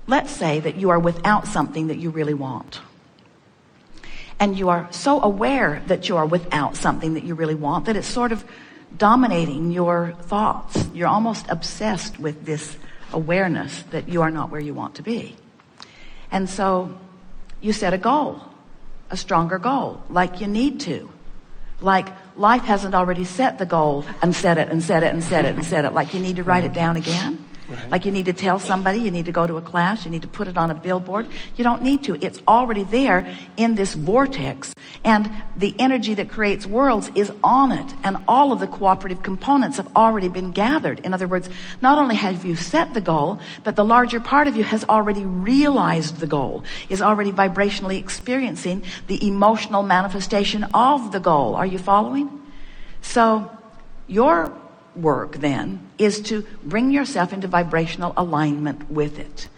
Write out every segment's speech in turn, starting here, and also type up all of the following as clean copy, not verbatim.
let's say that you are without something that you really want. And you are so aware that you are without something that you really want that it's sort of dominating your thoughts. You're almost obsessed with this awareness that you are not where you want to be. And so you set a goal, a stronger goal, like you need to. Like life hasn't already set the goal and set it and set it and set it and set it. Like you need to write it down again. Right. Like you need to tell somebody, you need to go to a class, you need to put it on a billboard. You don't need to. It's already there in this vortex. And the energy that creates worlds is on it. And all of the cooperative components have already been gathered. In other words, not only have you set the goal, but the larger part of you has already realized the goal, is already vibrationally experiencing the emotional manifestation of the goal. Are you following? So your work then is to bring yourself into vibrational alignment with it.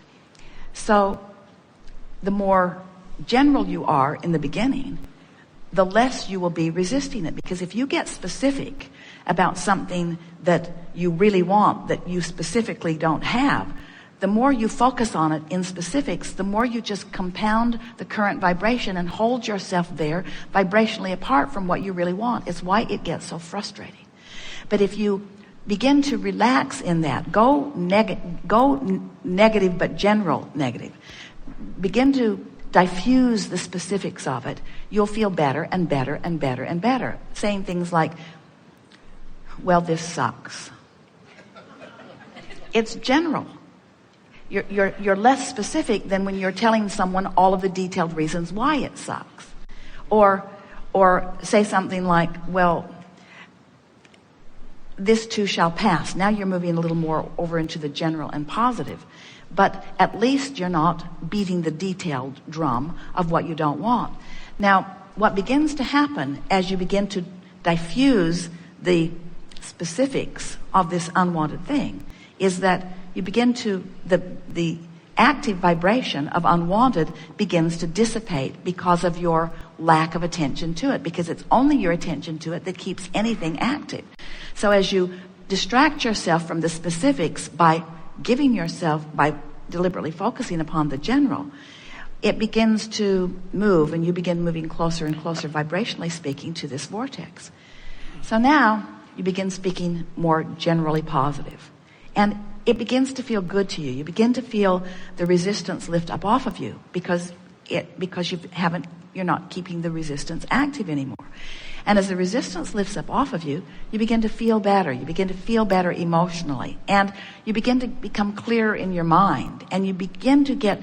So the more general you are in the beginning, the less you will be resisting it. Because if you get specific about something that you really want that you specifically don't have, the more you focus on it in specifics, the more you just compound the current vibration and hold yourself there vibrationally apart from what you really want. It's why it gets so frustrating. But if you begin to relax in that, go negative but general negative, begin to diffuse the specifics of it, you'll feel better and better and better and better. Saying things like, well, this sucks. It's general. You're less specific than when you're telling someone all of the detailed reasons why it sucks. Or say something like, well, this too shall pass. Now you're moving a little more over into the general and positive. But at least you're not beating the detailed drum of what you don't want. Now, what begins to happen as you begin to diffuse the specifics of this unwanted thing is that you begin to, the active vibration of unwanted begins to dissipate because of your lack of attention to it, because it's only your attention to it that keeps anything active. So as you distract yourself from the specifics by deliberately focusing upon the general, it begins to move, and you begin moving closer and closer, vibrationally speaking, to this vortex. So now you begin speaking more generally positive. And it begins to feel good to you. You begin to feel the resistance lift up off of you because you're not keeping the resistance active anymore. And as the resistance lifts up off of you, you begin to feel better. You begin to feel better emotionally. And you begin to become clearer in your mind. And you begin to get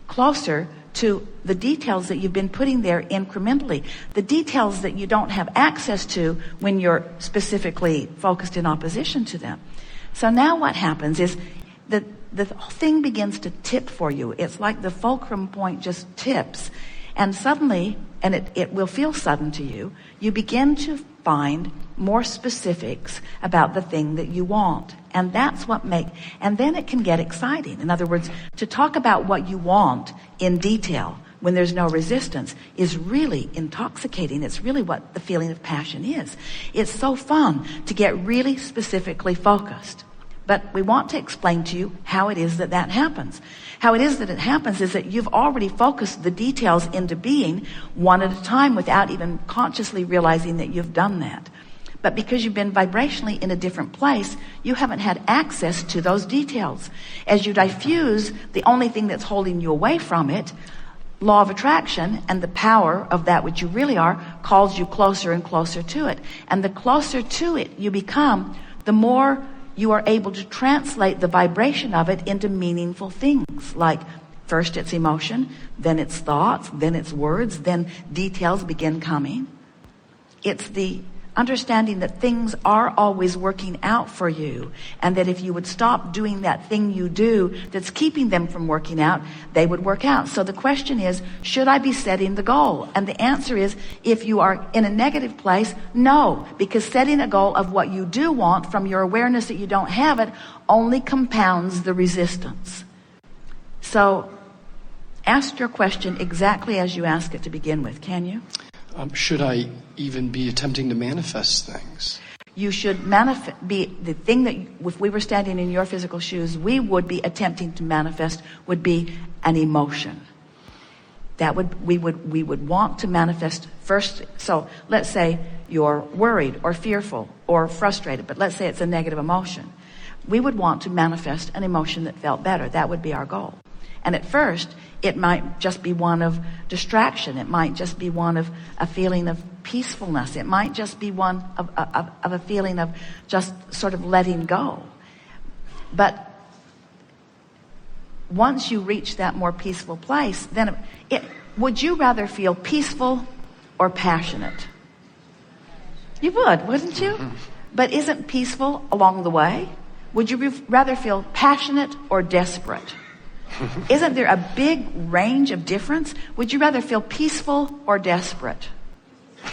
closer to the details that you've been putting there incrementally. The details that you don't have access to when you're specifically focused in opposition to them. So now what happens is that the thing begins to tip for you. It's like the fulcrum point just tips. And suddenly, and it will feel sudden to you, you begin to find more specifics about the thing that you want. And and then it can get exciting. In other words, to talk about what you want in detail when there's no resistance is really intoxicating. It's really what the feeling of passion is. It's so fun to get really specifically focused. But we want to explain to you how it is that happens. How it is that it happens is that you've already focused the details into being one at a time without even consciously realizing that you've done that. But because you've been vibrationally in a different place, you haven't had access to those details. As you diffuse the only thing that's holding you away from it, law of attraction and the power of that which you really are calls you closer and closer to it. And the closer to it you become, the more you are able to translate the vibration of it into meaningful things. Like first it's emotion, then it's thoughts, then it's words, then details begin coming. It's the understanding that things are always working out for you, and that if you would stop doing that thing you do that's keeping them from working out, they would work out. So the question is, should I be setting the goal? And the answer is, if you are in a negative place, no, because setting a goal of what you do want from your awareness that you don't have it only compounds the resistance. So ask your question exactly as you ask it to begin with, can you? Should I even be attempting to manifest things? You should be the thing that, if we were standing in your physical shoes, we would be attempting to manifest would be an emotion. We would want to manifest first. So let's say you're worried or fearful or frustrated, but let's say it's a negative emotion. We would want to manifest an emotion that felt better. That would be our goal. And at first, it might just be one of distraction. It might just be one of a feeling of peacefulness. It might just be one of a feeling of just sort of letting go. But once you reach that more peaceful place, then would you rather feel peaceful or passionate? You would, wouldn't you? But isn't peaceful along the way? Would you rather feel passionate or desperate? Isn't there a big range of difference? Would you rather feel peaceful or desperate?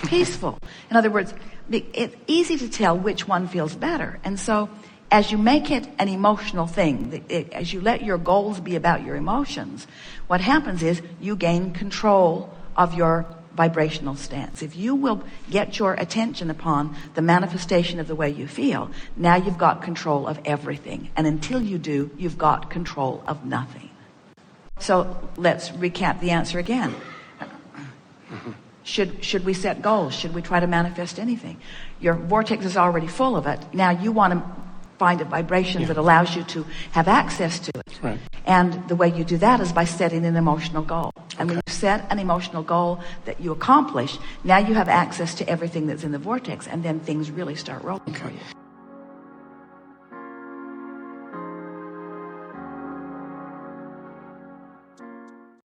Peaceful. In other words, it's easy to tell which one feels better. And so as you make it an emotional thing, as you let your goals be about your emotions, what happens is you gain control of your vibrational stance. If you will get your attention upon the manifestation of the way you feel, now you've got control of everything. And until you do, you've got control of nothing. So let's recap the answer again. Should we set goals? Should we try to manifest anything? Your vortex is already full of it. Now you want to find a vibration that allows you to have access to it. Right. And the way you do that is by setting an emotional goal. And when you set an emotional goal that you accomplish, now you have access to everything that's in the vortex, and then things really start rolling for you.